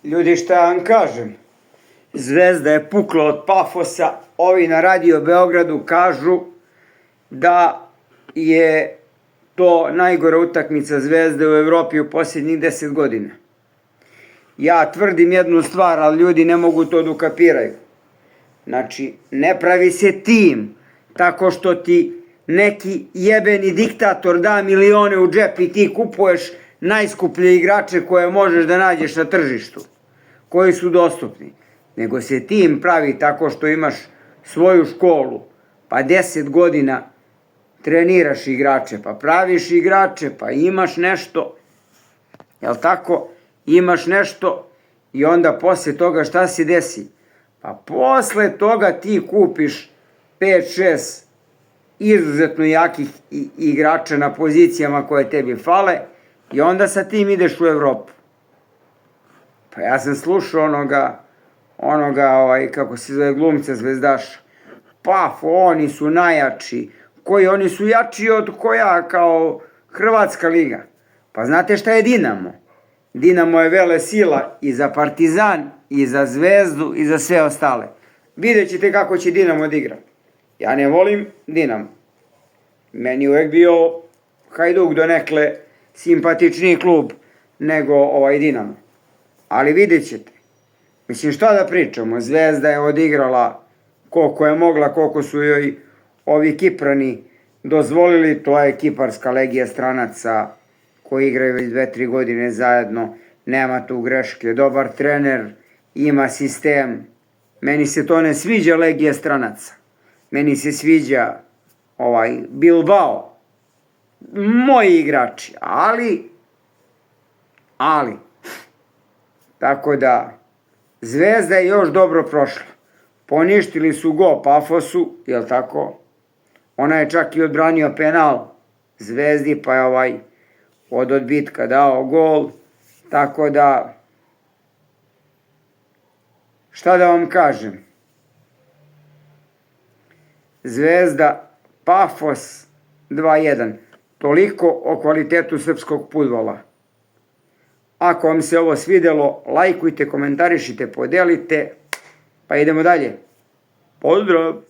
Ljudi, šta vam kažem? Zvezda je pukla od Pafosa. Ovi na Radio Beogradu kažu da je to najgora utakmica Zvezde u Evropi u posljednjih 10 godina. Ja tvrdim jednu stvar, ali ljudi ne mogu to da ukapiraju. Znači, ne pravi se tim tako što ti neki jebeni diktator da milione u džep i ti kupuješ najskuplje igrače koje možeš da nađeš na tržištu, koji su dostupni. Nego se tim pravi tako što imaš svoju školu, pa 10 godina treniraš igrače, pa praviš igrače, pa imaš nešto, jel tako? Imaš nešto i onda posle toga šta se desi? Pa posle toga ti kupiš 5-6 izuzetno jakih igrača na pozicijama koje tebi fale i onda sa tim ideš u Evropu. Pa ja sam slušao onoga, kako se zove, glumca zvezdaša. Pa, oni su najjači. Koji, oni su jači od koja, kao Hrvatska liga. Pa znate šta je Dinamo? Dinamo je vele sila i za Partizan, i za Zvezdu, i za sve ostale. Vidjet ćete kako će Dinamo da igra. Ja ne volim Dinamo. Meni je uvek bio Hajduk donekle simpatičniji klub nego Dinamo. Ali vidjet ćete. Mislim, šta da pričamo? Zvezda je odigrala koliko je mogla, koliko su joj ovi Kiprani dozvolili. To je kiparska legija stranaca koji igraju već 2-3 godine zajedno. Nema tu greške. Dobar trener, ima sistem. Meni se to ne sviđa, legija stranaca. Meni se sviđa Bilbao. Moji igrači. Ali. Tako da, Zvezda je još dobro prošla. Poništili su go Pafosu, jel tako? Ona je čak i odbranio penal Zvezdi, pa je od odbitka dao gol. Tako da, šta da vam kažem? Zvezda, Pafos 2-1. Toliko o kvalitetu srpskog fudbala. Ako vam se ovo svidelo, lajkujte, komentarišite, podelite, pa idemo dalje. Pozdrav!